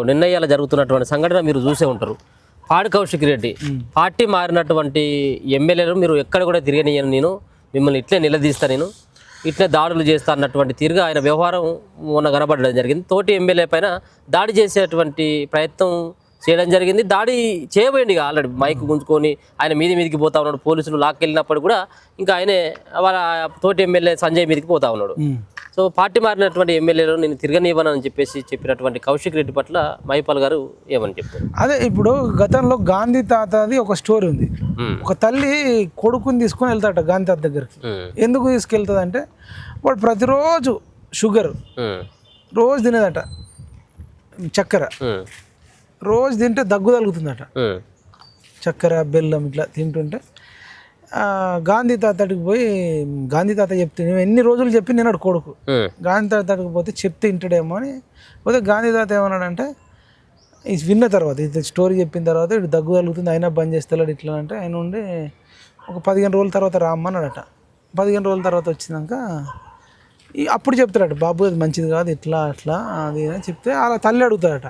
నిన్న ఇవాళ జరుగుతున్నటువంటి సంఘటన మీరు చూసే ఉంటారు. పాడి కౌశిక్ రెడ్డి పార్టీ మారినటువంటి ఎమ్మెల్యేలు మీరు ఎక్కడ కూడా తిరగనియను, నేను మిమ్మల్ని ఇట్లే నిలదీస్తా, నేను ఇట్లే దాడులు చేస్తా అన్నటువంటి తీరుగా ఆయన వ్యవహారం మొన్న కనబడడం జరిగింది. తోటి ఎమ్మెల్యే పైన దాడి చేసేటువంటి ప్రయత్నం చేయడం జరిగింది. దాడి చేయబోయింది ఇక ఆల్రెడీ మైక్ గుంజుకొని ఆయన మీదికి పోతా ఉన్నాడు. పోలీసులు లాక్కెళ్ళినప్పుడు కూడా ఇంకా ఆయనే వాళ్ళ తోటి ఎమ్మెల్యే సంజయ్ మీదకి పోతా ఉన్నాడు. సో పార్టీ మారినటువంటి ఎమ్మెల్యేలు నేను తిరగనివ్వనని చెప్పినటువంటి కౌశిక్ రెడ్డి పట్ల మహిపాల్ గారు ఏమని చెప్తారు? అదే ఇప్పుడు గతంలో గాంధీ తాతది ఒక స్టోరీ ఉంది. ఒక తల్లి కొడుకుని తీసుకొని వెళ్తాట గాంధీ తాత దగ్గరికి. ఎందుకు తీసుకెళ్తుంది అంటే వాడు ప్రతిరోజు షుగర్ రోజు తినేదట, చక్కెర రోజు తింటే దగ్గు తగులుతుందట. చక్కెర బెల్లం ఇట్లా తింటుంటే గాంధీ తాతడికి పోయి గాంధీ తాత చెప్తే ఎన్ని రోజులు చెప్పి నేనాడు కొడుకు గాంధీ తాతడికి పోతే చెప్తే వింటాడేమో అని పోతే గాంధీ తాత ఏమన్నాడంటే ఇది విన్న తర్వాత ఇది స్టోరీ చెప్పిన తర్వాత ఇటు దగ్గు తగులుతుంది అయినా బంద్ చేస్తాడు ఇట్లా అంటే ఆయన ఉండి ఒక 15 రోజుల తర్వాత రామ్మన్నాడట. 15 రోజుల తర్వాత వచ్చినాక అప్పుడు చెప్తాడట, బాబు అది మంచిది కాదు ఇట్లా అట్లా అది అని చెప్తే అలా తల్లి అడుగుతాడట,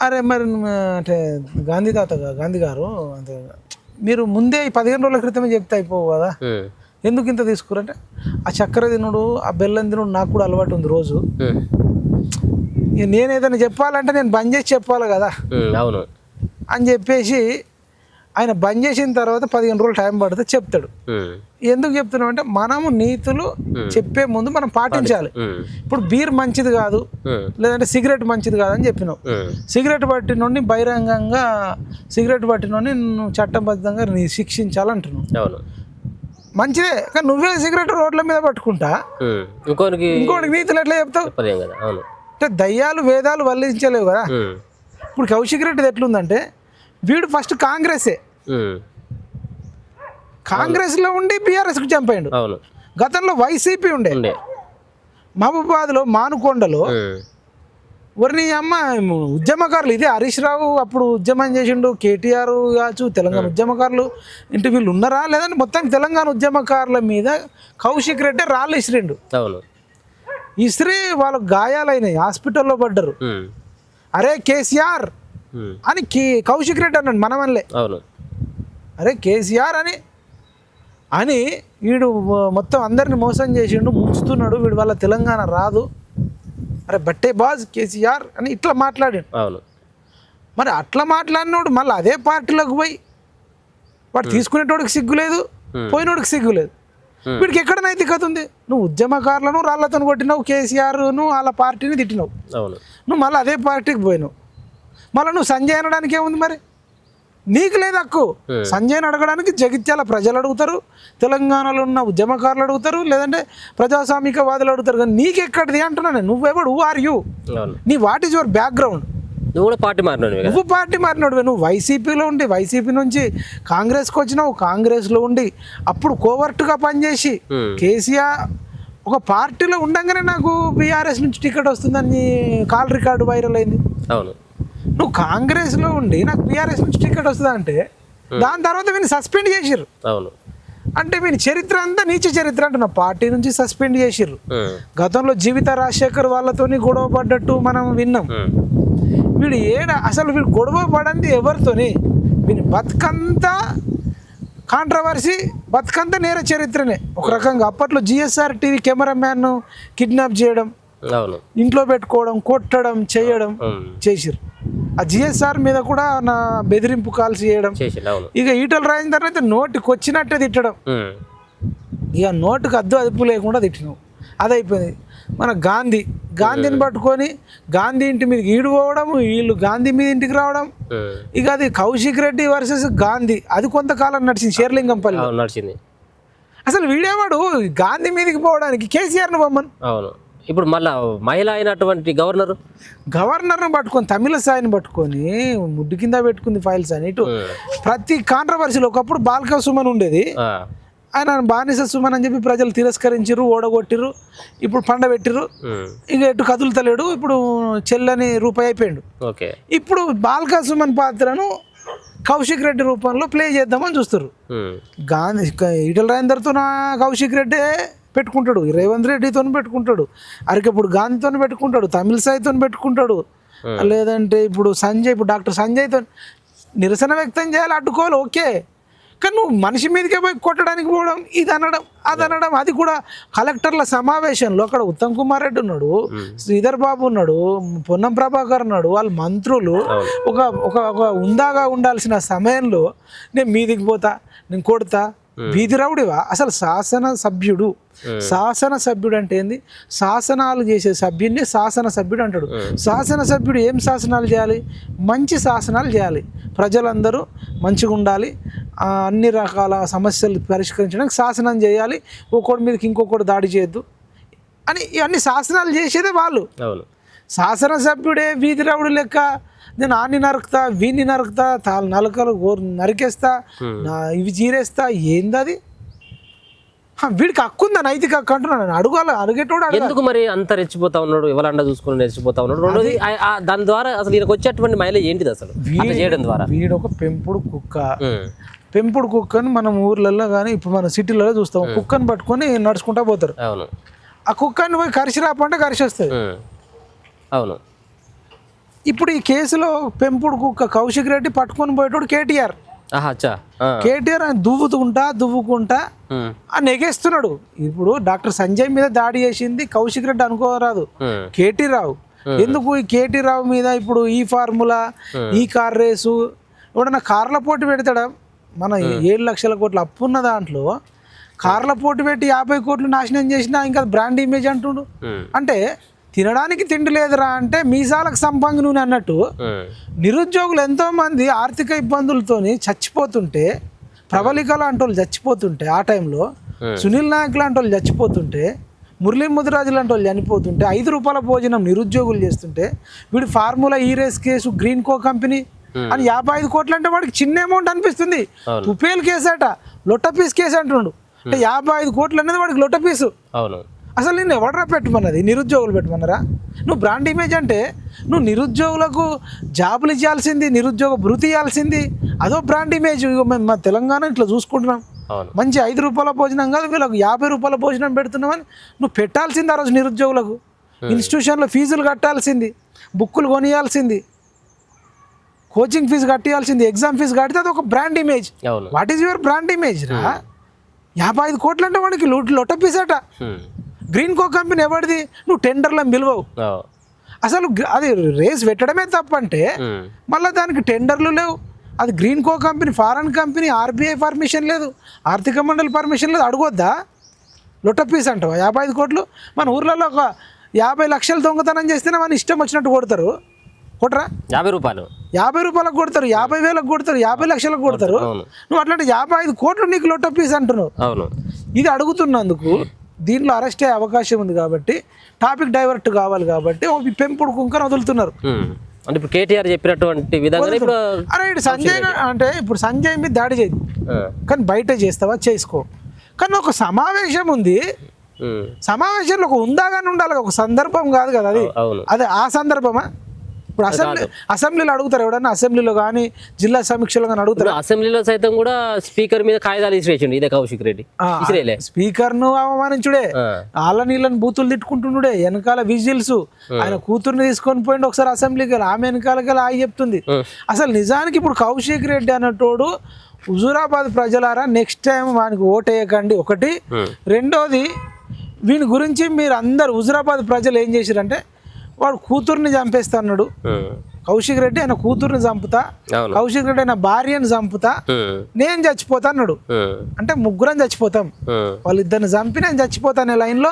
అరే మరి అంటే గాంధీ గారు అంటే మీరు ముందే 15 రోజుల క్రితమే చెప్తే అయిపోవు కదా, ఎందుకు ఇంత తీసుకురంటే ఆ చక్కెర తినుడు ఆ బెల్లం తినుడు నాకు కూడా అలవాటు ఉంది రోజు, నేను ఏదైనా చెప్పాలంటే నేను బంద్ చేసి చెప్పాలి కదా అవును అని చెప్పేసి ఆయన బంద్ చేసిన తర్వాత 15 రోజులు టైం పడితే చెప్తాడు. ఎందుకు చెప్తున్నాం అంటే మనము నీతులు చెప్పే ముందు మనం పాటించాలి. ఇప్పుడు బీర్ మంచిది కాదు లేదంటే సిగరెట్ మంచిది కాదు అని చెప్పినావు, సిగరెట్ పట్టి నుండి బహిరంగంగా సిగరెట్ పట్టి నుండి నువ్వు చట్టబద్ధంగా నీ శిక్షించాలంటున్నావు, మంచిదే. కానీ నువ్వే సిగరెట్ రోడ్ల మీద పట్టుకుంటా ఇంకోటికి నీతులు ఎట్లా చెప్తావు? అంటే దయ్యాలు వేదాలు వల్లించలేవు కదా. ఇప్పుడు కౌశిక్ రెడ్డిది ఎట్లుందంటే వీడు ఫస్ట్ కాంగ్రెస్లో ఉండి బీఆర్ఎస్కి చంపాడు. గతంలో వైసీపీ ఉండే మహబూబాబాద్లో మానుకొండలో వరిని అమ్మ ఉద్యమకారులు ఇదే హరీష్ రావు అప్పుడు ఉద్యమం చేసిండు, కేటీఆర్ కావచ్చు తెలంగాణ ఉద్యమకారులు ఇంటి వీళ్ళు ఉన్నారా లేదంటే మొత్తం తెలంగాణ ఉద్యమకారుల మీద కౌశిక్ రెడ్డి రాళ్ళు ఇసిరిండు. ఇసిరి వాళ్ళకు గాయాలైనాయి, హాస్పిటల్లో పడ్డారు. అరే కేసీఆర్ అని కౌశిక్ రెడ్డి అన్నాడు మనమల్లే, అరే కేసీఆర్ అని వీడు మొత్తం అందరిని మోసం చేసిండు, ముంచుతున్నాడు, వీడు వాళ్ళ తెలంగాణ రాదు, అరే బట్టే బాజ్ కేసీఆర్ అని ఇట్లా మాట్లాడాడు. మరి అట్లా మాట్లాడినోడు మళ్ళీ అదే పార్టీలోకి పోయి వాడు తీసుకునేటోడికి సిగ్గులేదు, పోయినోడికి సిగ్గులేదు. వీడికి ఎక్కడ నైతికత ఉంది? నువ్వు ఉద్యమకారులను రాళ్లతో కొట్టినావు, కేసీఆర్ను వాళ్ళ పార్టీని తిట్టినావు, నువ్వు మళ్ళీ అదే పార్టీకి పోయినావు, మళ్ళీ నువ్వు సంజయ్ అనడానికి ఏముంది? మరి నీకు లేదు హక్కు. సంజయ్ని అడగడానికి జగిత్యాల ప్రజలు అడుగుతారు, తెలంగాణలో ఉన్న ఉద్యమకారులు అడుగుతారు, లేదంటే ప్రజాస్వామికవాదులు అడుగుతారు. కానీ నీకెక్కడిది అంటున్నాను, నువ్వెవడు? Who are you? నీ వాట్ ఈజ్ యువర్ బ్యాక్గ్రౌండ్? నువ్వు కూడా పార్టీ మారినాడు, నువ్వు పార్టీ మారినాడు. నువ్వు వైసీపీలో ఉండి వైసీపీ నుంచి కాంగ్రెస్కి వచ్చినావు, కాంగ్రెస్లో ఉండి అప్పుడు కోవర్టుగా పనిచేసి కేసీఆర్ ఒక పార్టీలో ఉండగానే నాకు బీఆర్ఎస్ నుంచి టికెట్ వస్తుందని కాల్ రికార్డు వైరల్ అయింది. అవును, నువ్వు కాంగ్రెస్లో ఉండి నాకు బీఆర్ఎస్ నుంచి టికెట్ వస్తుందా అంటే దాని తర్వాత వీళ్ళు సస్పెండ్ చేసిర్రు. అవును, అంటే వీని చరిత్ర అంతా నీచ చరిత్ర అంటున్నా, పార్టీ నుంచి సస్పెండ్ చేసిర్రు. గతంలో జీవిత రాజశేఖర్ వాళ్ళతోని గొడవ పడ్డట్టు మనం విన్నాం. వీడు అసలు వీడు గొడవ పడంది ఎవరితోని? వీని బతుకంతా కాంట్రవర్సీ, బతుకంతా నేర చరిత్రనే ఒక రకంగా. అప్పట్లో జిఎస్ఆర్ టీవీ కెమెరామ్యాన్ను కిడ్నాప్ చేయడం, ఇంట్లో పెట్టుకోవడం, కొట్టడం, చేయడం చేసిర్రు. ఆ జిఎస్ఆర్ మీద కూడా నా బెదిరింపు కాల్స్ చేయడం. ఇక ఈటల రాజేందర్ అయితే నోటికి వచ్చినట్టే తిట్టడం, ఇక నోటికి అదుపు లేకుండా తిట్టినావు, అదైపోయింది. మన గాంధీని పట్టుకొని గాంధీ ఇంటి మీదకి ఈడు పోవడం, వీళ్ళు గాంధీ మీద ఇంటికి రావడం. ఇక అది కౌశిక్ రెడ్డి వర్సెస్ గాంధీ, అది కొంతకాలం నడిచింది షేర్లింగంపల్లి నడిచింది. అసలు వీడేవాడు గాంధీ మీదకి పోవడానికి కేసీఆర్ను బొమ్మను. అవును, ఇప్పుడు మళ్ళీ మహిళ అయినటువంటి గవర్నర్ను పట్టుకొని తమిళసాయిని పట్టుకొని ముడ్డు కింద పెట్టుకుంది ఫైల్స్ అని. ఇటు ప్రతి కాంట్రవర్సీలో ఒకప్పుడు బాల్క సుమన్ ఉండేది, ఆయన బానిస సుమన్ అని చెప్పి ప్రజలు తిరస్కరించారు, ఓడగొట్టిరు, ఇప్పుడు పండబెట్టిరు. ఇక ఎటు కదులుతలేడు, ఇప్పుడు చెల్లని రూపాయి అయిపోయాడు. ఇప్పుడు బాల్క సుమన్ పాత్రను కౌశిక్ రెడ్డి రూపంలో ప్లే చేద్దామని చూస్తారు. ఈటల రాజేందర్తో కౌశిక్ రెడ్డి పెట్టుకుంటాడు, రేవంత్ రెడ్డితో పెట్టుకుంటాడు, అరకెప్పుడు గాంధీతో పెట్టుకుంటాడు, తమిళసాయితో పెట్టుకుంటాడు, లేదంటే ఇప్పుడు డాక్టర్ సంజయ్తో నిరసన వ్యక్తం చేయాలి, అడ్డుకోవాలి, ఓకే. కానీ నువ్వు మనిషి మీదకే పోయి కొట్టడానికి పోవడం, ఇది అనడం, అది అనడం, అది కూడా కలెక్టర్ల సమావేశంలో అక్కడ ఉత్తమ్ కుమార్ రెడ్డి ఉన్నాడు, శ్రీధర్ బాబు ఉన్నాడు, పొన్నం ప్రభాకర్ ఉన్నాడు, వాళ్ళ మంత్రులు ఒక ఒక ఒక ఉందాగా ఉండాల్సిన సమయంలో నేను మీదికి పోతా, నేను కొడతా, వీధి రౌడివా? అసలు శాసనసభ్యుడు అంటే ఏంది? శాసనాలు చేసే సభ్యుడిని శాసనసభ్యుడు అంటాడు. శాసనసభ్యుడు ఏం శాసనాలు చేయాలి? మంచి శాసనాలు చేయాలి, ప్రజలందరూ మంచిగా ఉండాలి, అన్ని రకాల సమస్యలు పరిష్కరించడానికి శాసనం చేయాలి, ఒక్కొక్కడి మీదకి ఇంకొకటి దాడి చేయొద్దు అని ఇవన్నీ శాసనాలు చేసేదే వాళ్ళు. శాసనసభ్యుడే వీధి రౌడు లెక్క నేను ఆన్ని నరుకుతా, వీన్ని నరుకుతా, నలకలు నరికేస్తా, ఇవి చీరేస్తా, ఏందది? వీడికి హక్కుందా? నైతిక హక్కు అంటున్నాను. అడిగేటోడు ఎందుకు మరి అంత రెచ్చిపోతా ఉన్నాడు? ఎవరన్నా చూసుకుని రెచ్చిపోతా ఉన్నాడు. రెండోది దాని ద్వారా అసలు ఈయనకు వచ్చేటువంటి మైలేజ్ ఏంటిది అసలు చేయడం ద్వారా? వీడు ఒక పెంపుడు కుక్కని మనం ఊర్లలో కానీ ఇప్పుడు మన సిటీలలో చూస్తాం. కుక్కని పట్టుకొని నడుచుకుంటా పోతారు. అవును. ఆ కుక్కని పోయి కరిచి రాపంటే కరిచి వస్తుంది. అవును. ఇప్పుడు ఈ కేసులో పెంపుడు కుక్క కౌశిక్ రెడ్డి పట్టుకొని పోయేటోడు కేటీఆర్. కేటీఆర్ ఆయన దువ్వుకుంటా అని ఎగేస్తున్నాడు. ఇప్పుడు డాక్టర్ సంజయ్ మీద దాడి చేసింది కౌశిక్ రెడ్డి అనుకోరాదు, కేటీ రావు. ఎందుకు ఈ కేటీ రావు మీద ఇప్పుడు ఈ ఫార్ములా, ఈ కార్ రేసు, ఎవడన్నా కార్ల పోటీ పెడతాడా? మన 7 లక్షల కోట్ల అప్పున్న దాంట్లో కార్ల పోటీ పెట్టి 50 కోట్లు నాశనం చేసినా ఇంకా బ్రాండ్ ఇమేజ్ అంటుండు. అంటే తినడానికి తిండి లేదురా అంటే మీసాలకు సంపంగి నూనె అన్నట్టు నిరుద్యోగులు ఎంతోమంది ఆర్థిక ఇబ్బందులతోని చచ్చిపోతుంటే, ప్రబలిక లాంటి వాళ్ళు చచ్చిపోతుంటే, ఆ టైంలో సునీల్ నాయక్ లాంటి వాళ్ళు చచ్చిపోతుంటే, మురళీ ముదిరాజు లాంటి వాళ్ళు చనిపోతుంటే, 5 రూపాయల భోజనం నిరుద్యోగులు చేస్తుంటే, వీడు ఫార్ములా ఈ రేస్ కేసు, గ్రీన్ కో కంపెనీ అని 55 కోట్లు అంటే వాడికి చిన్న అమౌంట్ అనిపిస్తుంది. తుపేల్ కేసు అట, లొట్ట పీస్ కేసు అంటుండు. అంటే 55 కోట్లు అనేది వాడికి లొట్ట పీసు. అసలు నేను ఎవడరా పెట్టమన్నది? నిరుద్యోగులు పెట్టమన్నారా? నువ్వు బ్రాండ్ ఇమేజ్ అంటే నువ్వు నిరుద్యోగులకు జాబులు ఇవ్వాల్సింది, నిరుద్యోగ భృతి ఇవ్వాల్సింది, అదో బ్రాండ్ ఇమేజ్. మేము మా తెలంగాణ ఇట్లా చూసుకుంటున్నాం, మంచి 5 రూపాయల భోజనం కాదు వీళ్ళకి 50 రూపాయల భోజనం పెడుతున్నామని నువ్వు పెట్టాల్సింది. ఆ రోజు నిరుద్యోగులకు ఇన్స్టిట్యూషన్లో ఫీజులు కట్టాల్సింది, బుక్కులు కొనియాల్సింది, కోచింగ్ ఫీజు కట్టియాల్సింది, ఎగ్జామ్ ఫీజు కడితే అది ఒక brand image. What is your brand image రా? 55 కోట్లు అంటే వాడికి లొట్ట పీసట. గ్రీన్ కో కంపెనీ ఎవరిది? నువ్వు టెండర్లో పిలువవు. అసలు అది రేస్ పెట్టడమే తప్పంటే మళ్ళీ దానికి టెండర్లు లేవు. అది గ్రీన్ కో company, foreign company, RBI permission లేదు, ఆర్థిక మండలి పర్మిషన్ లేదు. అడగొద్దా? లొట్ట పీస్ అంటావా 55 కోట్లు? మన ఊర్లలో ఒక 50 లక్షలు దొంగతనం చేస్తేనే మన ఇష్టం వచ్చినట్టు కొడతారు. కొట్టరా? 50 రూపాయలకు కొడతారు, 50,000కు కొడతారు, 50 లక్షలకు కొడతారు. నువ్వు అట్లాంటి 55 కోట్లు నీకు లొట్ట పీస్ అంటున్నావు. ఇది అడుగుతున్నందుకు దీనిలో అరెస్ట్ అయ్యే అవకాశం ఉంది కాబట్టి, టాపిక్ డైవర్ట్ కావాలి కాబట్టి పెంపుడు కుక్కను వదులుతున్నారు. అంటే ఇప్పుడు కేటీఆర్ చెప్పినటువంటి విధంగా అరే ఇటు సంజయ్ అంటే ఇప్పుడు సంజయ్ మీద దాడి చేయదు కానీ బయట చేస్తావా చేసుకో. కానీ ఒక సమావేశం ఉంది, సమావేశంలో ఒక ఉందాగానే ఉండాలి, ఒక సందర్భం కాదు కదా అది. అదే ఆ సందర్భమా? ఇప్పుడు అసెంబ్లీలో అడుగుతారు, ఎవడన్నా అసెంబ్లీలో కానీ జిల్లా సమీక్షలో కానీ అడుగుతారు. అసెంబ్లీలో సైతం కూడా స్పీకర్ మీద కాగితాలు ఇసిరేసిండు ఇదే కౌశిక్ రెడ్డి. స్పీకర్ ను అవమానించుడే, వాళ్ళ నీళ్ళని బూతులు తిట్టుకుంటుండే, వెనకాల విజిల్స్, ఆయన కూతుర్ని తీసుకొని పోయిండు ఒకసారి అసెంబ్లీకి, ఆమె వెనకాలకి ఆగి చెప్తుంది. అసలు నిజానికి ఇప్పుడు కౌశిక్ రెడ్డి అన్నటోడు హుజూరాబాద్ ప్రజలారా నెక్స్ట్ టైం వానికి ఓటేయకండి ఒకటి. రెండోది వీని గురించి మీరు అందరు హుజూరాబాద్ ప్రజలు ఏం చేశారంటే వాడు కూతుర్ని చంపేస్తా అన్నాడు కౌశిక్ రెడ్డి, ఆయన కూతుర్ని చంపుతా, కౌశిక్ రెడ్డి ఆయన భార్యను చంపుతా, నేను చచ్చిపోతా అన్నాడు. అంటే ముగ్గురం చచ్చిపోతాం, వాళ్ళిద్దరిని చంపి నేను చచ్చిపోతాను లైన్లో.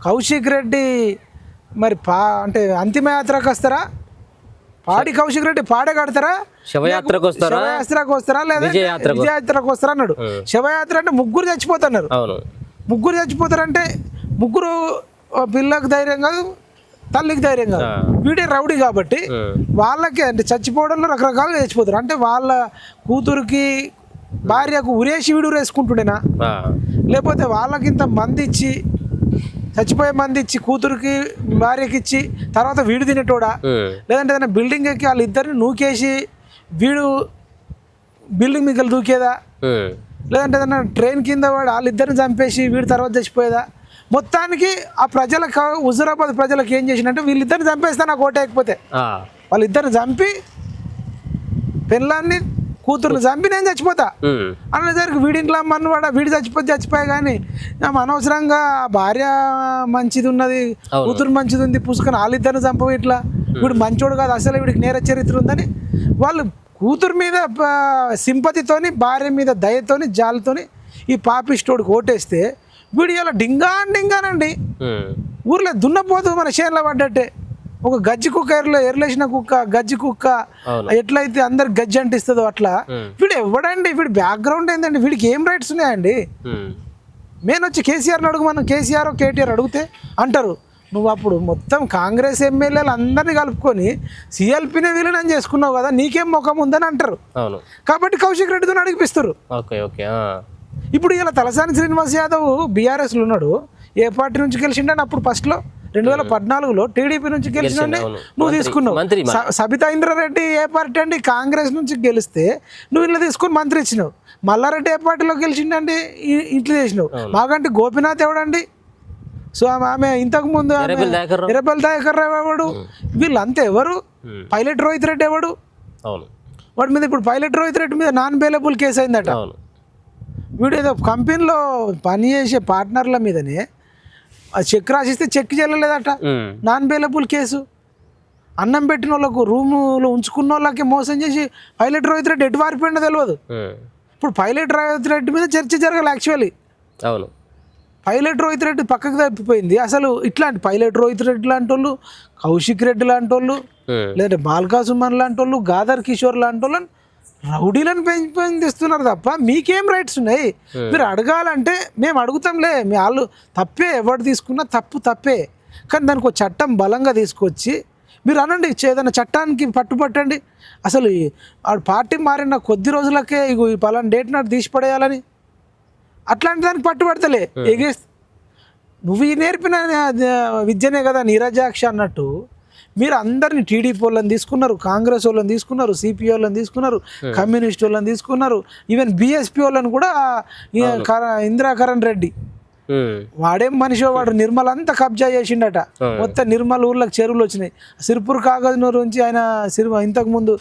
కౌశిక్ రెడ్డి మరి అంటే అంతిమయాత్రకు వస్తారా? పాడి కౌశిక్ రెడ్డి పాడే కడతారా? శవయాత్రకు వస్తారా లేదా విజయయాత్రకు వస్తారా అన్నాడు. శవయాత్ర అంటే ముగ్గురు చచ్చిపోతున్నారు. ముగ్గురు చచ్చిపోతారంటే ముగ్గురు పిల్లకి ధైర్యం కాదు, తల్లికి ధైర్యం కాదు. వీడే రౌడీ కాబట్టి వాళ్ళకి అంటే చచ్చిపోవడంలో రకరకాలుగా చచ్చిపోతారు. అంటే వాళ్ళ కూతురికి భార్యకు ఉరేసి వీడు వేసుకుంటుండేనా, లేకపోతే వాళ్ళకింత మంది ఇచ్చి చచ్చిపోయే మంది ఇచ్చి కూతురికి భార్యకి ఇచ్చి తర్వాత వీడు తినేటోడా, లేదంటే ఏదైనా బిల్డింగ్ ఎక్కి వాళ్ళిద్దరిని నూకేసి వీడు బిల్డింగ్ మీద దూకేదా, లేదంటే ఏదైనా ట్రైన్ కింద వాడు వాళ్ళిద్దరిని చంపేసి వీడి తర్వాత చచ్చిపోయేదా? మొత్తానికి ఆ ప్రజలకు హుజూరాబాద్ ప్రజలకు ఏం చేసినట్టే వీళ్ళిద్దరిని చంపేస్తా నాకు ఓటేయకపోతే వాళ్ళిద్దరిని చంపి పిల్లాన్ని కూతుర్ని చంపి నేను చచ్చిపోతా అన్నసరికి వీడింట్లో మనవాడ వీడి చచ్చిపోయి కానీ అనవసరంగా భార్య మంచిది ఉన్నది కూతురు మంచిది ఉంది పుసుకొని వాళ్ళిద్దరిని చంపవు ఇట్లా వీడు మంచోడు కాదు అసలు వీడికి నేర చరిత్ర ఉందని వాళ్ళు కూతురు మీద సింపతితోని భార్య మీద దయతోని జాలితోని ఈ పాపిస్టోడికి ఓటేస్తే వీడు ఇలా డింగానండి ఊర్లో దున్నపోతూ మన చేనులో పడ్డట్టే ఒక గజ్జి కుక్క ఎర్లేసిన కుక్క గజ్జి కుక్క ఎట్లయితే అందరు గజ్జి అంటిస్తుందో అట్లా వీడు ఎవడండి వీడి బ్యాక్గ్రౌండ్ ఏందండి వీడికి ఏం రైట్స్ ఉన్నాయండి నేను వచ్చి కేసీఆర్ని అడుగు మనం కేసీఆర్ కేటీఆర్ అడిగితే అంటారు నువ్వు అప్పుడు మొత్తం కాంగ్రెస్ ఎమ్మెల్యేలు అందరినీ కలుపుకొని సిఎల్పిని విలీనం చేసుకున్నావు కదా నీకేం ముఖం ఉందని అంటారు కాబట్టి కౌశిక్ రెడ్డితో అడిగిపిస్తారు ఇప్పుడు ఇలా తలసాని శ్రీనివాస్ యాదవ్ బీఆర్ఎస్లో ఉన్నాడు ఏ పార్టీ నుంచి గెలిచిండని అప్పుడు ఫస్ట్లో 2014లో టీడీపీ నుంచి గెలిచిన నువ్వు తీసుకున్నావు సబితా ఇంద్రారెడ్డి ఏ పార్టీ అండి కాంగ్రెస్ నుంచి గెలిస్తే నువ్వు ఇట్లా తీసుకుని మంత్రి ఇచ్చినావు మల్లారెడ్డి ఏ పార్టీలో గెలిచిండండి ఇట్లా చేసినావు మాకంటే గోపీనాథ్ ఎవడండి సో ఆమె ఇంతకు ముందు ఎర్రబెల్ దయాకర్ రావు ఎవడు వీళ్ళంతా ఎవరు పైలట్ రోహిత్ రెడ్డి ఎవడు వాడి మీద ఇప్పుడు పైలట్ రోహిత్ రెడ్డి మీద నాన్ బెయిలబుల్ కేసు అయిందట వీడు ఏదో కంపెనీలో పనిచేసే పార్ట్నర్ల మీదనే చెక్ రాసిస్తే చెక్ చెల్లలేదట నాన్ బెయిలబుల్ కేసు అన్నం పెట్టిన వాళ్ళకు రూములో ఉంచుకున్న వాళ్ళకి మోసం చేసి పైలట్ రోహిత్ రెడ్డి ఎటు వారిపోయిందో తెలియదు ఇప్పుడు పైలట్ రోహిత్ రెడ్డి మీద చర్చ జరగాలి యాక్చువల్లీ పైలట్ రోహిత్ రెడ్డి పక్కకు తప్పిపోయింది అసలు ఇట్లాంటి పైలట్ రోహిత్ రెడ్డి లాంటి వాళ్ళు కౌశిక్ రెడ్డి లాంటి వాళ్ళు లేదంటే బాల్కా సుమన్ లాంటి వాళ్ళు గాదర్ కిషోర్ లాంటి వాళ్ళని రౌడీలను పెంచిస్తున్నారు తప్ప మీకేం రైట్స్ ఉన్నాయి మీరు అడగాలంటే మేము అడుగుతాంలే మీ వాళ్ళు తప్పే ఎవరు తీసుకున్నా తప్పే కానీ దానికి ఒక చట్టం బలంగా తీసుకొచ్చి మీరు అనండి ఏదైనా చట్టానికి పట్టుపట్టండి అసలు పార్టీ మారిన కొద్ది రోజులకే ఇగో ఈ పలానా డేట్ నాటి తీసి పడేయాలని అట్లాంటి దానికి పట్టుబడతలే ఎగేస్తే నువ్వు ఈ నేర్పిన విద్యనే కదా నీరజాక్ష అన్నట్టు మీరు అందరినీ టీడీపీ వాళ్ళని తీసుకున్నారు కాంగ్రెస్ వాళ్ళని తీసుకున్నారు సిపిఐ వాళ్ళని తీసుకున్నారు కమ్యూనిస్ట్ వాళ్ళని తీసుకున్నారు ఈవెన్ బీఎస్పీ వాళ్ళని కూడా ఇందిరాకరణ్ రెడ్డి వాడేం మనిషి వాడు నిర్మల్ అంతా కబ్జా చేసిండట మొత్తం నిర్మల్ ఊర్లకు చెరువులు వచ్చినాయి సిరిపూర్ కాగజ్నూరు నుంచి ఆయన ఇంతకుముందు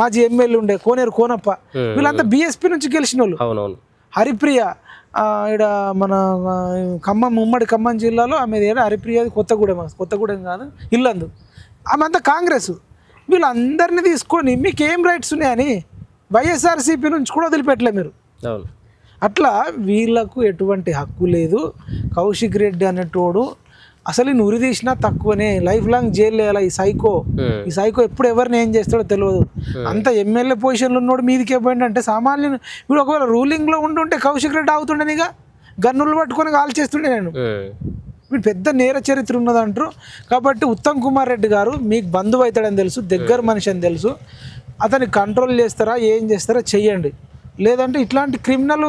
మాజీ ఎమ్మెల్యే ఉండే కోనేరు కోనప్ప వీళ్ళంతా బీఎస్పీ నుంచి గెలిచిన వాళ్ళు హరిప్రియ ఇక్కడ మన ఖమ్మం ఉమ్మడి ఖమ్మం జిల్లాలో ఆమె హరిప్రియ కొత్తగూడెం కాదు ఇల్లందు ఆమె అంతా కాంగ్రెస్ వీళ్ళందరినీ తీసుకొని మీకు ఏం రైట్స్ ఉన్నాయని వైఎస్ఆర్సీపీ నుంచి కూడా వదిలిపెట్టలే మీరు అట్లా వీళ్ళకు ఎటువంటి హక్కు లేదు కౌశిక్ రెడ్డి అనేటోడు అసలు ఈ ఉరి తీసినా తక్కువనే లైఫ్ లాంగ్ జైలు వేయాలి ఈ సైకో ఎప్పుడు ఎవరిని ఏం చేస్తాడో తెలియదు అంత ఎమ్మెల్యే పొజిషన్లో ఉన్నోడు మీదికే పోయిందంటే సామాన్యులు ఇప్పుడు ఒకవేళ రూలింగ్లో ఉండుంటే కౌశిక్ రెడ్డి అవుతుండేనిగా గన్నులు పట్టుకొని కాల్ చేస్తుండే నేను వీడు పెద్ద నేర చరిత్ర ఉన్నదంటారు కాబట్టి ఉత్తమ్ కుమార్ రెడ్డి గారు మీకు బంధువు అవుతాడని తెలుసు దగ్గర మనిషి అని తెలుసు అతన్ని కంట్రోల్ చేస్తారా ఏం చేస్తారా చెయ్యండి లేదంటే ఇట్లాంటి క్రిమినల్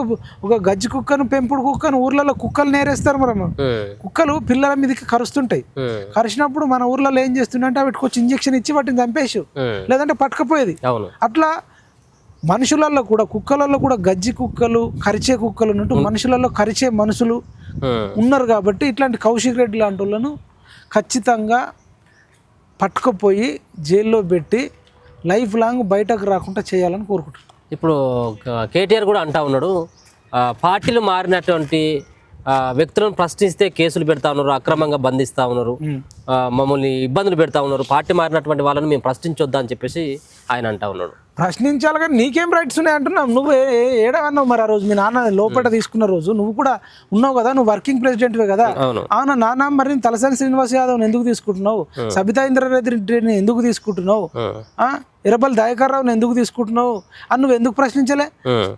ఒక గజ్జి కుక్కను పెంపుడు కుక్కను ఊర్లలో కుక్కలు నేరేస్తారు మనం కుక్కలు పిల్లల మీదకి కరుస్తుంటాయి కరిచినప్పుడు మన ఊర్లలో ఏం చేస్తుండే వాటికి వచ్చి ఇంజక్షన్ ఇచ్చి వాటిని చంపేసి లేదంటే పట్టుకపోయేది అట్లా మనుషులలో కూడా కుక్కలలో కూడా గజ్జి కుక్కలు కరిచే కుక్కలు ఉన్నట్టు మనుషులలో కరిచే మనుషులు ఉన్నారు కాబట్టి ఇట్లాంటి కౌశిక్ రెడ్డి లాంటి వాళ్ళను ఖచ్చితంగా పట్టుకుపోయి జైల్లో పెట్టి లైఫ్ లాంగ్ బయటకు రాకుండా చేయాలని కోరుకుంటున్నాను. ఇప్పుడు కేటీఆర్ కూడా అంటా ఉన్నాడు పార్టీలు మారినటువంటి వ్యక్తులను ప్రశ్నిస్తే కేసులు పెడతా ఉన్నారు, అక్రమంగా బంధిస్తూ ఉన్నారు, మమ్మల్ని ఇబ్బందులు పెడతా ఉన్నారు, పార్టీ మారినటువంటి వాళ్ళని మేము ప్రశ్నించొద్దా అని చెప్పేసి ఆయన అంటా ఉన్నాడు. ప్రశ్నించాలి కానీ నీకేం రైట్స్ ఉన్నాయి అంటున్నావు. నువ్వు ఏడవన్నావు మరి ఆ రోజు మీ నాన్న లోపల తీసుకున్న రోజు నువ్వు కూడా ఉన్నావు కదా, నువ్వు వర్కింగ్ ప్రెసిడెంట్వే కదా. అవునా నాన్న, మరి తలసాని శ్రీనివాస్ యాదవ్ని ఎందుకు తీసుకుంటున్నావు, సబితా ఇంద్రారెడ్డిని ఎందుకు తీసుకుంటున్నావు, ఎర్రబెల్ దయాకర్ రావుని ఎందుకు తీసుకుంటున్నావు అని నువ్వు ఎందుకు ప్రశ్నించలే?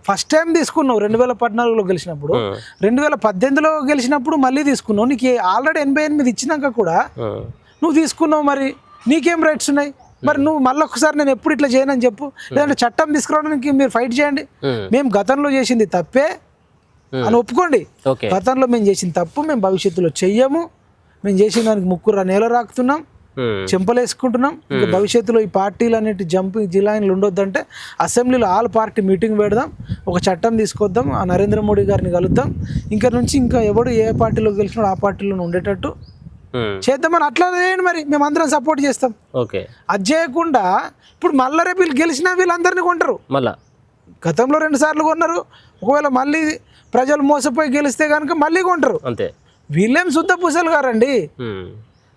ఫస్ట్ టైం తీసుకున్నావు 2014లో గెలిచినప్పుడు, 2018లో గెలిచినప్పుడు మళ్ళీ తీసుకున్నావు. నీకు ఆల్రెడీ 88 ఇచ్చినాక కూడా నువ్వు తీసుకున్నావు. మరి నీకేం రైట్స్ ఉన్నాయి? మరి నువ్వు మళ్ళీ ఒకసారి నేను ఎప్పుడు ఇట్లా చేయనని చెప్పు, లేదంటే చట్టం తీసుకురావడానికి మీరు ఫైట్ చేయండి. మేము గతంలో చేసింది తప్పే అని ఒప్పుకోండి. గతంలో మేము చేసిన తప్పు మేము భవిష్యత్తులో చెయ్యము, మేము చేసిన దానికి ముక్కురా నేల రాకుతున్నాం, చెంపలేసుకుంటున్నాం. ఇంకా భవిష్యత్తులో ఈ పార్టీలు అనేటి జిల్లాలు ఉండొద్దంటే అసెంబ్లీలో ఆల్ పార్టీ మీటింగ్ పెడదాం, ఒక చట్టం తీసుకొద్దాం, ఆ నరేంద్ర మోడీ గారిని కలుద్దాం, ఇంకా నుంచి ఇంకా ఎవడు ఏ పార్టీలో గెలిచినాడు ఆ పార్టీలో ఉండేటట్టు చేద్దామని అట్లా చేయండి. మరి మేము అందరం సపోర్ట్ చేస్తాం. ఓకే, అది చేయకుండా ఇప్పుడు మళ్ళీ రేపు వీళ్ళు గెలిచినా వీళ్ళందరినీ కొంటారు. మళ్ళా గతంలో 2 సార్లు కొన్నారు, ఒకవేళ మళ్ళీ ప్రజలు మోసపోయి గెలిస్తే కనుక మళ్ళీ కొంటారు. అంతే. వీళ్ళేం శుద్ధ పూసలు గారండి.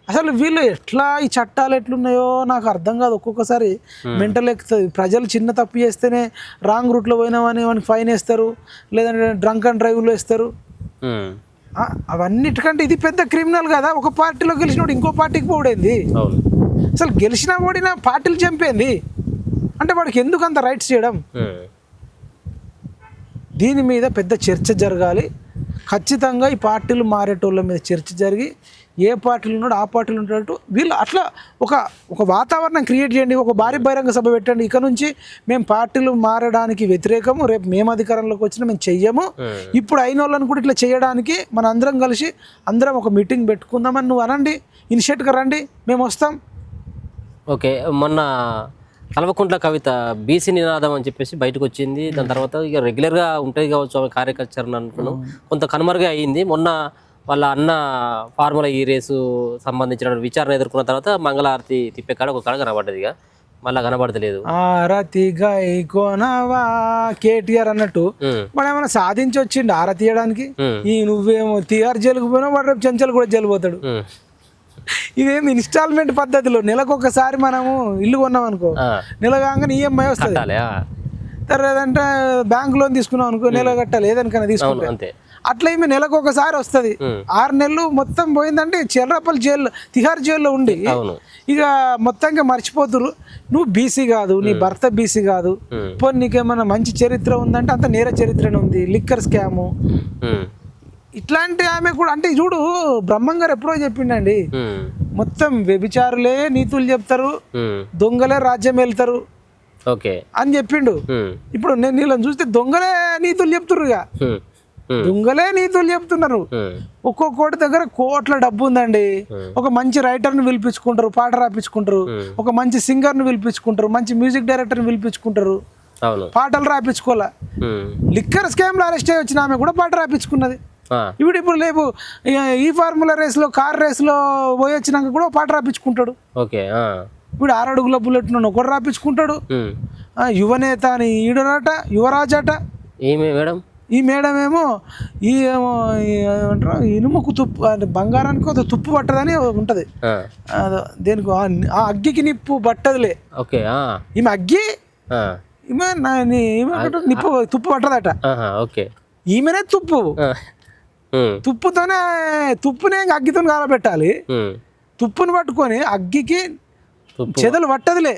అసలు వీళ్ళు ఎట్లా ఈ చట్టాలు ఎట్లున్నాయో నాకు అర్థం కాదు. ఒక్కొక్కసారి మెంటల్ ఎక్కుతుంది. ప్రజలు చిన్న తప్పు చేస్తేనే రాంగ్ రూట్లో పోయినామని వానికి ఫైన్ వేస్తారు, లేదంటే డ్రంక్ అండ్ డ్రైవ్లో వేస్తారు. అవన్నిటికంటే ఇది పెద్ద క్రిమినల్ కదా. ఒక పార్టీలో గెలిచినోడు ఇంకో పార్టీకి పోడేంది? అసలు గెలిచినా ఓడినా పార్టీలు చంపేంది అంటే వాడికి ఎందుకు అంత రైట్స్ చేయడం? దీని మీద పెద్ద చర్చ జరగాలి. ఖచ్చితంగా ఈ పార్టీలు మారేటోళ్ళ మీద చర్చ జరిగి ఏ పార్టీలు ఉన్నాడో ఆ పార్టీలు ఉండేటట్టు వీళ్ళు అట్లా ఒక వాతావరణం క్రియేట్ చేయండి. ఒక భారీ బహిరంగ సభ పెట్టండి. ఇక నుంచి మేము పార్టీలు మారడానికి వ్యతిరేకము, రేపు మేము అధికారంలోకి వచ్చినా మేము చెయ్యము, ఇప్పుడు అయిన వాళ్ళని కూడా ఇట్లా చేయడానికి మన అందరం కలిసి అందరం ఒక మీటింగ్ పెట్టుకుందామని నువ్వు అనండి, ఇనిషియేట్గా రండి, మేము వస్తాం. ఓకే, మొన్న కల్వకుంట్ల కవిత బీసీ నినాదం అని చెప్పేసి బయటకు వచ్చింది. దాని తర్వాత ఇక రెగ్యులర్గా ఉంటుంది కావచ్చు ఆమె కార్యకర్తను అనుకున్నాం, కొంత కనుమరుగా అయ్యింది. మొన్న వాళ్ళ అన్న ఫార్ములా ఈ రేసు సంబంధించిన విచారణ ఎదుర్కొన్న తర్వాత మంగళారతి తిప్పే కాడ ఒక కాడ కనబడ్డది, ఇక మళ్ళీ కనబడతలేదు. ఆరతి గైకోనవా కేటీఆర్ అన్నట్టు మనం ఏమైనా సాధించి వచ్చిండు ఆరతి తీయడానికి? ఈ నువ్వేమో తిహార్ జైలుకు పోయినావు, వాడు రేపు చెంచల్ కూడా జైలు పోతాడు. ఇదేమి ఇన్స్టాల్మెంట్ పద్ధతిలో నెలకొకసారి మనము ఇల్లు కొన్నాం అనుకో, నెల కాగానే ఈఎంఐ వస్తుంది. తర్వాత అంటే బ్యాంక్ లోన్ తీసుకున్నాం అనుకో, నెల కట్టాలి ఏదనికైనా తీసుకుంటే. అట్లా ఏమి నెలకు ఒకసారి వస్తుంది. 6 నెలలు మొత్తం పోయిందంటే చెర్రపల్లి జైల్లో తిహార్ జైల్లో ఉండి ఇక మొత్తంగా మర్చిపోతురు. నువ్వు బీసీ కాదు, నీ భర్త బీసీ కాదు, పోనీ నీకేమన్నా మంచి చరిత్ర ఉందంటే అంత నేర చరిత్రనే ఉంది, లిక్కర్ స్కాము ఇట్లాంటి ఆమె కూడా. అంటే చూడు బ్రహ్మం గారు ఎప్పుడో చెప్పిండండి, మొత్తం వ్యభిచారులే నీతులు చెప్తారు, దొంగలే రాజ్యం వెళ్తారు అని చెప్పిండు. ఇప్పుడు నేను నీళ్ళని చూస్తే దొంగలే నీతులు చెప్తుర్రు, ఇక దొంగలే నీతులు చెప్తున్నారు. ఒక్కొక్కటి దగ్గర కోట్ల డబ్బు ఉందండి. ఒక మంచి రైటర్ని పిలిపించుకుంటారు, పాట రాపించుకుంటారు, ఒక మంచి సింగర్ని పిలిపించుకుంటారు, మంచి మ్యూజిక్ డైరెక్టర్ని పిలిపించుకుంటారు, పాటలు రాపించుకోలే. లిక్కర్ స్కామ్ లో అరెస్ట్ అయ్యి వచ్చిన ఆమె కూడా పాట రాపించుకున్నది. ఇప్పుడు లేవు ఈ ఫార్ములా రేస్లో కార్ రేస్లో పోయి వచ్చినాక కూడా పాట రాపించుకుంటాడు. ఇప్పుడు 6 అడుగుల బుల్లెట్ ఒకటి రాపించుకుంటాడు. యువనేత అని ఈడరాట, యువరాజట. ఈ మేడం ఏమో ఏమంటారు ఇనుముకు తుప్పు అంటే బంగారానికి ఒక తుప్పు పట్టదని ఉంటది. దేనికి ఆ అగ్గికి నిప్పు పట్టదులే. ఈమె అగ్గి ఈమె నిప్పు తుప్పు పట్టదట. ఈమెనే తుప్పు. తుప్పునే అగ్గితో కాలబెట్టాలి. తుప్పుని పట్టుకొని అగ్గికి చెదలు పట్టదులే.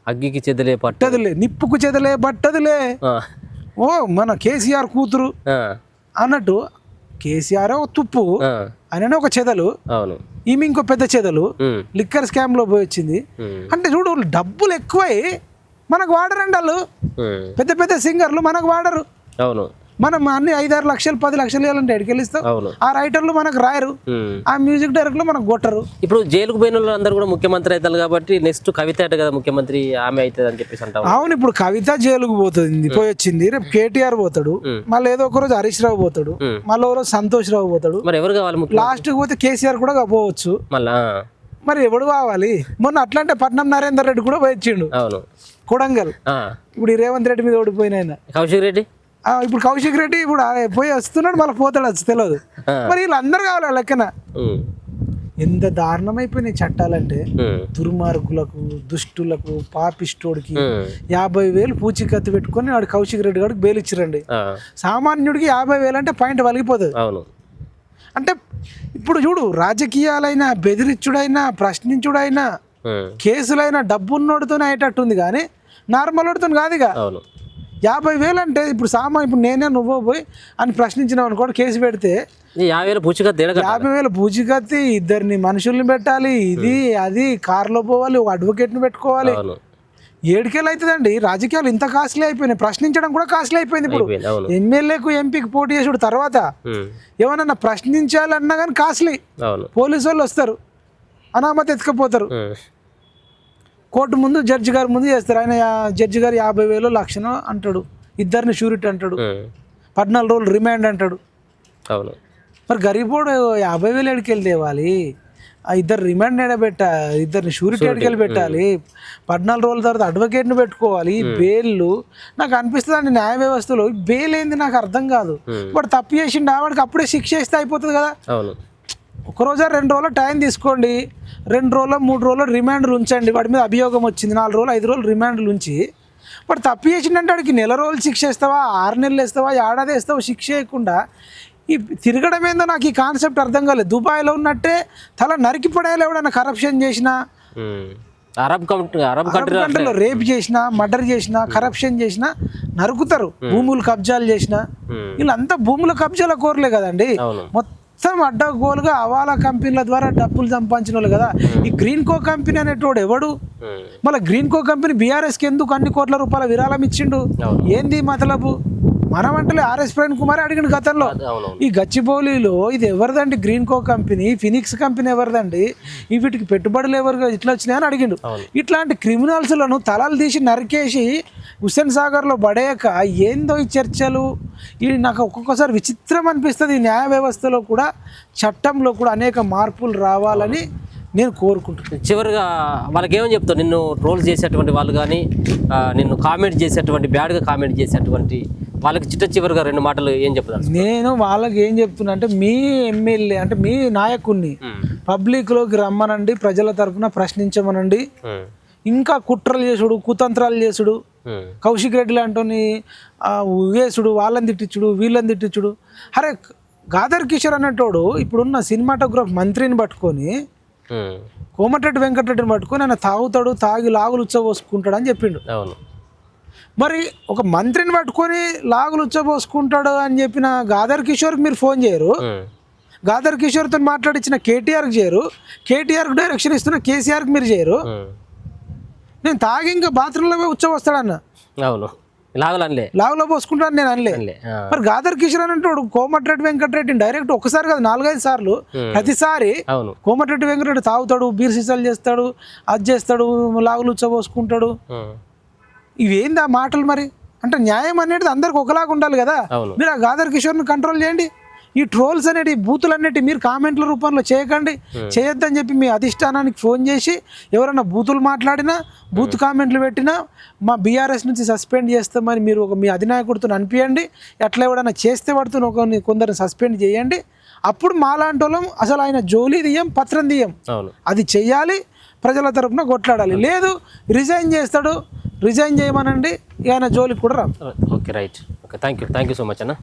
అగ్గికి చెదలే పట్టదులే, నిప్పుకు చెదలే పట్టదులే. ఓ మన కేసీఆర్ కూతురు అన్నట్టు కేసీఆర్ ఒక తుప్పు, ఆయన ఒక చెదలు, ఈమె ఇంకో పెద్ద చెదలు. లిక్కర్ స్కామ్ లో పోయి వచ్చింది అంటే చూడు, డబ్బులు ఎక్కువై మనకు వాడరండి వాళ్ళు. పెద్ద పెద్ద సింగర్లు మనకు వాడరు. మనం అన్ని 5-6 లక్షలు 10 లక్షలు ఇవ్వాలంటే ఎడికి వెళ్ళిస్తాం. ఆ రైటర్లు మనకు రాయరు, ఆ మ్యూజిక్ డైరెక్టర్లు మనకు కొట్టరు. ఇప్పుడు జైలుకు పోయిన వాళ్ళు అందరూ కూడా ముఖ్యమంత్రి అవుతారు కాబట్టి నెక్స్ట్ కవిత అంటే కదా ముఖ్యమంత్రి, ఆమె అవుతుంది అని చెప్పేసి అంటాం. అవును, ఇప్పుడు కవిత జైలుకు పోతుంది, పోయి వచ్చింది. రేపు కేటీఆర్ పోతాడు, మళ్ళీ ఏదో ఒక రోజు హరీష్ రావు పోతాడు, మళ్ళీ ఒక రోజు సంతోష్ రావు పోతాడు. మరి ఎవరు కావాలి? లాస్ట్ పోతే కేసీఆర్ కూడా పోవచ్చు. మరి ఎవడు కావాలి? మొన్న అట్లాంటి పట్నం నరేందర్ రెడ్డి కూడా పోయి వచ్చిండు కొడంగల్. ఇప్పుడు ఈ రేవంత్ రెడ్డి మీద ఓడిపోయిన కౌశిక్ రెడ్డి, ఇప్పుడు కౌశిక్ రెడ్డి ఇప్పుడు పోయి వస్తున్నాడు, మళ్ళీ పోతాడు, వచ్చి తెలియదు. మరి వీళ్ళందరూ కావాలి లెక్కన. ఎంత దారుణం అయిపోయినాయి చట్టాలంటే, దుర్మార్గులకు, దుష్టులకు, పాపిస్టోడికి 50,000 పూచికత్తు పెట్టుకొని వాడు కౌశిక్ రెడ్డి గారికి బెయిల్ ఇచ్చిరండి. సామాన్యుడికి 50,000 అంటే పాయింట్ వలిగిపోతుంది. అంటే ఇప్పుడు చూడు, రాజకీయాలైనా, బెదిరించుడైనా, ప్రశ్నించుడైనా, కేసులైనా డబ్బున్నోడితోనే అయ్యేటట్టుంది కానీ నార్మల్ వాడితో కాదు. ఇక 50,000 అంటే ఇప్పుడు ఇప్పుడు నేనే నువ్వు పోయి అని ప్రశ్నించినావు అనుకోండి, కేసు పెడితే 50,000 పూచికత్తి, 2 మనుషుల్ని పెట్టాలి, ఇది అది, కారులో పోవాలి, ఒక అడ్వకేట్ని పెట్టుకోవాలి. 7 అవుతుందండి. రాజకీయాలు ఇంత కాస్ట్లీ అయిపోయినాయి, ప్రశ్నించడం కూడా కాస్ట్లీ అయిపోయింది. ఇప్పుడు ఎమ్మెల్యేకు ఎంపీకి పోటీ చేసుడు తర్వాత ఏమన్నా ప్రశ్నించాలన్నా కానీ కాస్ట్లీ. పోలీసు వాళ్ళు వస్తారు, అనామతి ఎత్తుకపోతారు. కోర్టు ముందు జడ్జి గారి ముందు చేస్తారు. ఆయన జడ్జి గారు 50,000 లక్షను అంటాడు, ఇద్దరిని షూరిటీ అంటాడు, 14 రోజులు రిమాండ్ అంటాడు. అవును. మరి గరీబోడు 50,000 ఎడికెళ్ళి తేవాలి, ఆ ఇద్దరు రిమాండ్ ఎడబెట్టాలి, ఇద్దరిని షూరిటీ ఎడికెళ్ళి పెట్టాలి, 14 రోజుల తర్వాత అడ్వకేట్ని పెట్టుకోవాలి. బెయిల్లు నాకు అనిపిస్తుంది అండి, న్యాయ వ్యవస్థలో బెయిల్ ఏంది నాకు అర్థం కాదు. వాడు తప్పు చేసిండు, వాడికి అప్పుడే శిక్ష వేస్తే అయిపోతుంది కదా. అవును. ఒక రోజు 2 రోజులు టైం తీసుకోండి, 2 రోజులు 3 రోజులు రిమాండ్లు ఉంచండి. వాడి మీద అభియోగం వచ్చింది, 4 రోజులు 5 రోజులు రిమాండ్లు ఉంచి వాడు తప్పు చేసిండంటే వాడికి నెల రోజులు శిక్ష వేస్తావా, 6 నెలలు వేస్తావా, ఏడాది వేస్తావా శిక్ష వేయకుండా ఈ తిరగడం ఏందో నాకు ఈ కాన్సెప్ట్ అర్థం కాలేదు. దుబాయ్లో ఉన్నట్టే తల నరికి పడేయాలి ఎవడన్నా కరప్షన్ చేసినా, అరబ్ కంట్రీలో రేప్ చేసినా, మర్డర్ చేసినా, కరప్షన్ చేసినా నరుకుతారు. భూములు కబ్జాలు చేసినా వీళ్ళంతా భూముల కబ్జాల కోరలే కదండి. మొత్తం అడ్డగోలుగా అవాలా కంపెనీల ద్వారా డబ్బులు సంపాదించిన వాళ్ళు కదా. ఈ గ్రీన్ కో కంపెనీ అనేటోడు ఎవడు? మళ్ళీ గ్రీన్ కో కంపెనీ బీఆర్ఎస్కి ఎందుకు అన్ని కోట్ల రూపాయల విరాళం ఇచ్చిండు? ఏంది మతలబు? మనం అంటే ఆర్ఎస్ ప్రవీణ్ కుమార్ అడిగిన గతంలో ఈ గచ్చిబౌలిలో ఇది ఎవరిదండి గ్రీన్ కో కంపెనీ, ఫినిక్స్ కంపెనీ ఎవరిదండి, వీటికి పెట్టుబడులు ఎవరు ఇట్లా వచ్చినాయని అడిగిండు. ఇట్లాంటి క్రిమినల్స్లను తలలు తీసి నరికేసి హుస్సేన్ సాగర్లో పడేయక ఏందో ఈ చర్చలు. ఇది నాకు ఒక్కొక్కసారి విచిత్రం అనిపిస్తుంది. ఈ న్యాయ వ్యవస్థలో కూడా చట్టంలో కూడా అనేక మార్పులు రావాలని నేను కోరుకుంటున్నాను. చివరిగా వాళ్ళకి ఏమని చెప్తావు? నిన్ను ట్రోల్ చేసేటువంటి వాళ్ళు కానీ, నిన్ను కామెంట్ చేసేటువంటి బ్యాడ్గా కామెంట్ చేసేటువంటి వాళ్ళకి చివరిగా 2 మాటలు ఏం చెప్తాను? నేను వాళ్ళకి ఏం చెప్తున్నా అంటే, మీ ఎమ్మెల్యే అంటే మీ నాయకుడిని పబ్లిక్లోకి రమ్మనండి, ప్రజల తరఫున ప్రశ్నించమనండి. ఇంకా కుట్రలు చేసుడు, కుతంత్రాలు చేసుడు, కౌశిక్ రెడ్డి లాంటి వేసుడు, వాళ్ళని తిట్టించుడు, వీళ్ళని తిట్టించుడు. అరే గాదర్ కిషోర్ అనేటోడు ఇప్పుడున్న సినిమాటోగ్రాఫ్ మంత్రిని పట్టుకొని, కోమటిరెడ్డి వెంకటరెడ్డిని పట్టుకొని ఆయన తాగుతాడు, తాగి లాగులు ఉచ్చబోసుకుంటాడు అని చెప్పిండు. మరి ఒక మంత్రిని పట్టుకొని లాగులు ఉచ్చబోసుకుంటాడు అని చెప్పిన గాదర్ కిషోర్కి మీరు ఫోన్ చేయరు, గాదర్ కిషోర్తో మాట్లాడించిన కేటీఆర్కి చేయరు, కేటీఆర్కి డైరెక్షన్ ఇస్తున్న కేసీఆర్కి మీరు చేయరు. నేను తాగి ఇంకా బాత్రూంలో పోయి ఉచ్చబోస్తాడన్న, అవును, లాగులో పోసుకుంటాను నేను అనలే. మరి గాదర్ కిషోర్ అంటాడు కోమటిరెడ్డి వెంకటరెడ్డిని డైరెక్ట్ ఒకసారి కాదు 4-5 సార్లు, ప్రతిసారి కోమటిరెడ్డి వెంకటరెడ్డి తాగుతాడు, బీర్ సీసాలు చేస్తాడు, అది చేస్తాడు, లాగులు ఉచ్చబోసుకుంటాడు. ఇవేంది ఆ మాటలు? మరి అంటే న్యాయం అనేది అందరికి ఒకలాగా ఉండాలి కదా. మీరు ఆ గాదర్ కిషోర్ని కంట్రోల్ చేయండి. ఈ ట్రోల్స్ అనేటి, బూతులు అనేటి మీరు కామెంట్ల రూపంలో చేయకండి. చేయొద్దని చెప్పి మీ అధిష్టానానికి ఫోన్ చేసి ఎవరైనా బూతులు మాట్లాడినా, బూత్ కామెంట్లు పెట్టినా మా బీఆర్ఎస్ నుంచి సస్పెండ్ చేస్తామని మీరు మీ అధినాయకుడితో అనిపించండి. ఎట్లా ఎవడైనా చేస్తే పడుతున్న కొందరిని సస్పెండ్ చేయండి. అప్పుడు మాలాంటి వాళ్ళం అసలు ఆయన జోలి తీయం, పత్రం తీయం. అది చెయ్యాలి, ప్రజల తరపున కొట్లాడాలి. లేదు రిజైన్ చేస్తాడు, రిజైన్ చేయమనండి, ఆయన జోలికి కూడా రా. Okay, right. Okay, thank you so much అన్న.